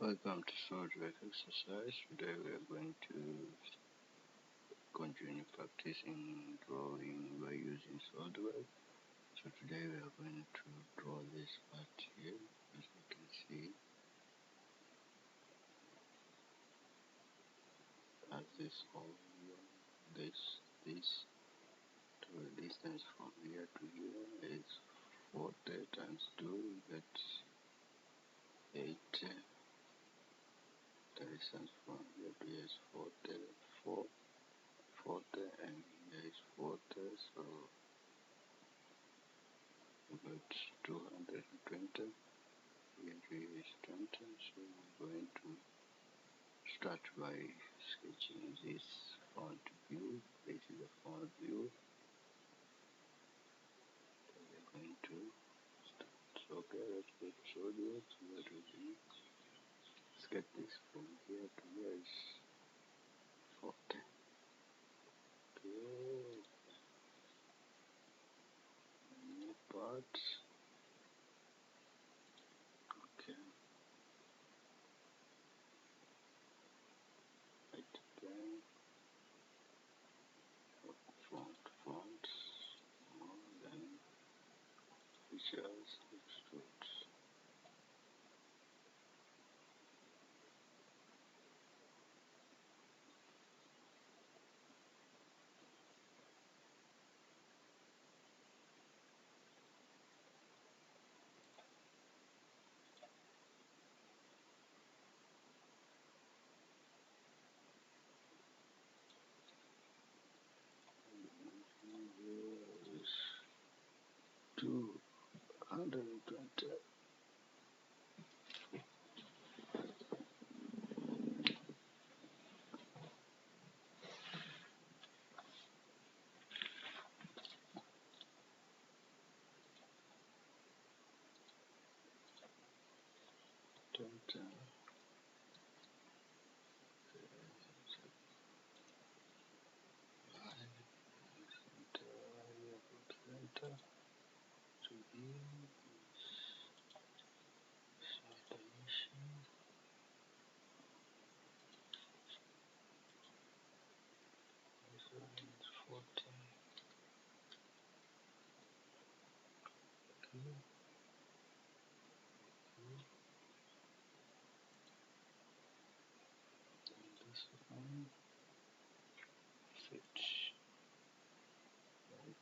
Welcome to solidworks exercise. Today we are going to continue practicing drawing by using solidworks. So today we are going to draw this part here. As you can see, as this hole here, this. So the distance from here to here is 40 times 2, we get 80. The distance from here to here is 40, and here is 40, so about 220. Here is 20, so we're going to start by sketching this front view. This is the front view. So we're going to start. Okay, let's go to solidworks. What we do? Sketch this from here to here is 40. Okay. New part. Okay. Right again. Front. Then features, extrude. Here is 220. Enter to here is dimension. This one is 40. Okay. And this one fits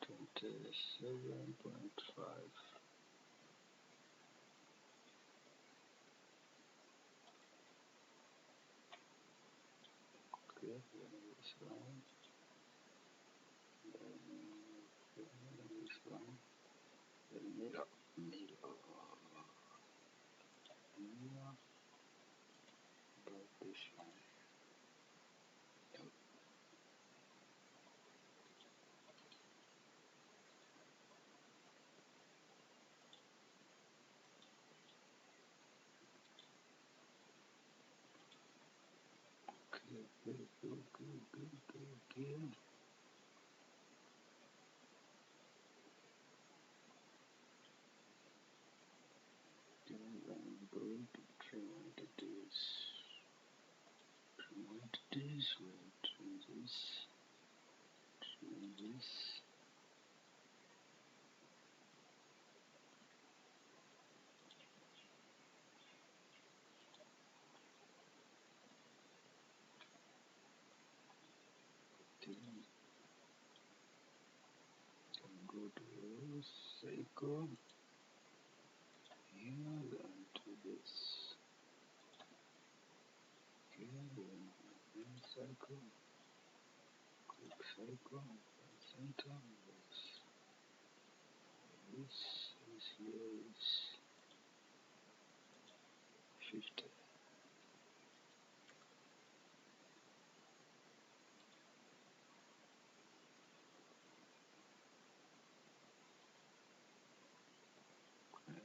27.5. Okay, then this line, then this line, the middle, about this line. Yep. Okay. Then I'm going to trim entities. We'll trim this. Then go to cycle. Here, then to this. Here, then cycle. Click cycle. Center. This is here is 50. Okay.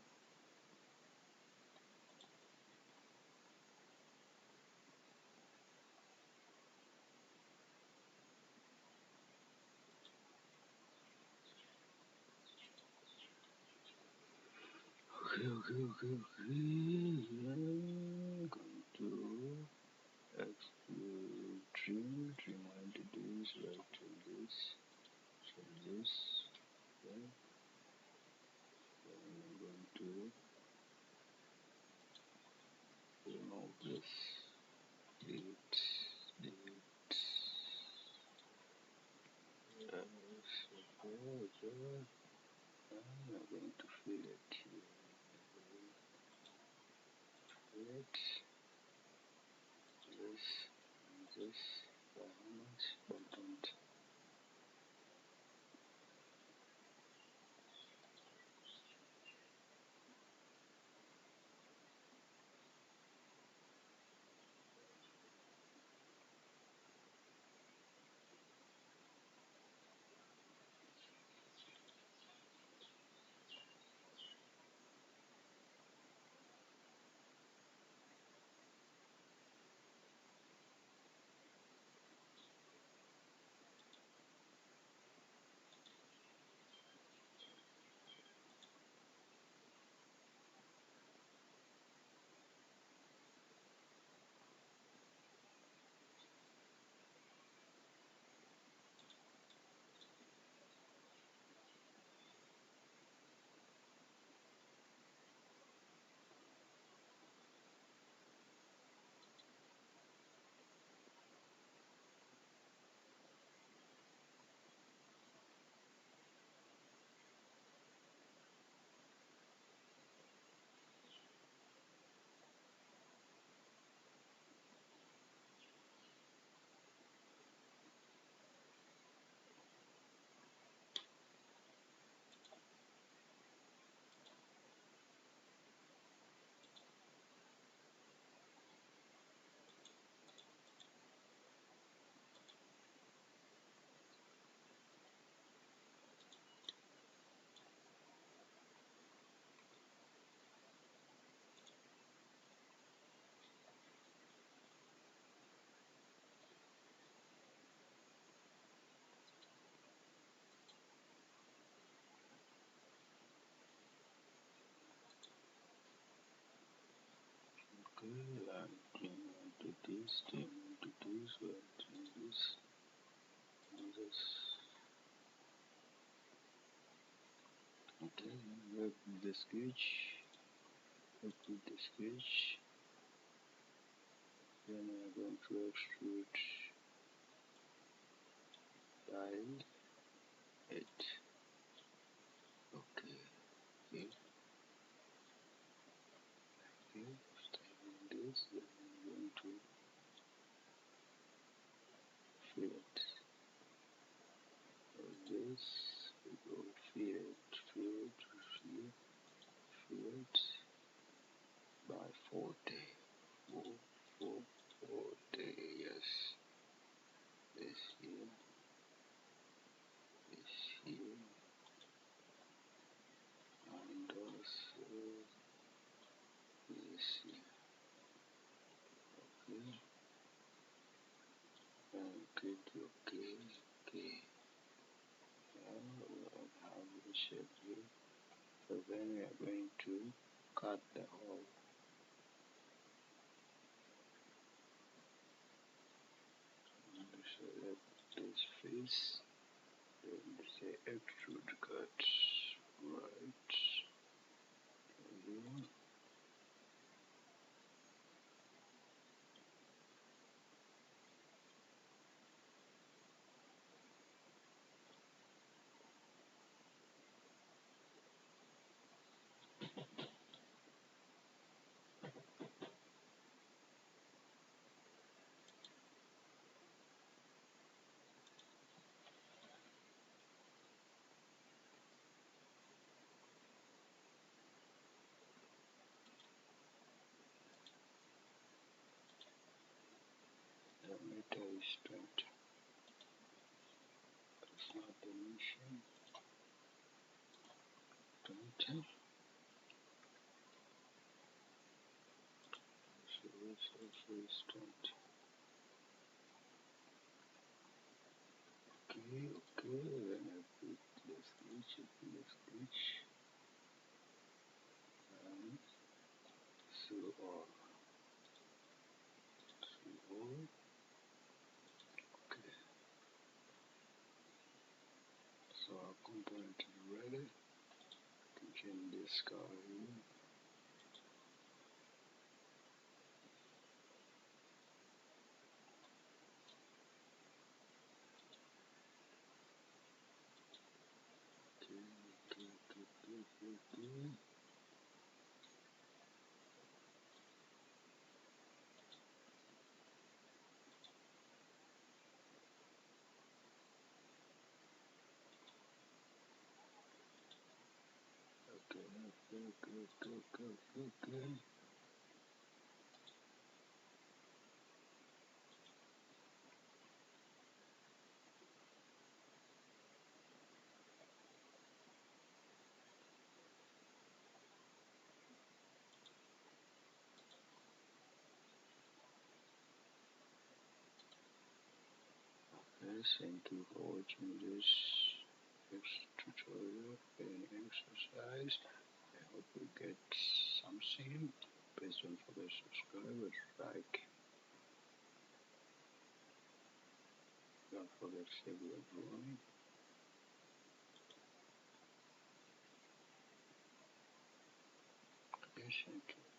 Yes, delete, delete. Yes, okay. I'm going to fill it here. Fill it. This and this. How much content? Okay, I'm to this, to this, this. Okay, work with the sketch, work with the sketch. Then I'm going to extrude tile 8. Okay, okay, okay. After this, then I'm going to fill it. For this, we go fill it, fill it, fill it by 40. 4, 4, 40, yes. This here, this here, and also this here. Okay, and click OK, okay. Now we have the shape here. So then we are going to cut the hole. And select this face and say extrude cut right here. The meter is 20. It's not the mission. 20. So this also is 20. Okay, okay, then I put the sketch, and so on. So on. Okay, so our component is ready. Clicking this guy here. Okay. Thank you for watching this tutorial and exercise. I hope you get something. Please don't forget to subscribe and like. Don't forget to save your drawing. Okay, thank you.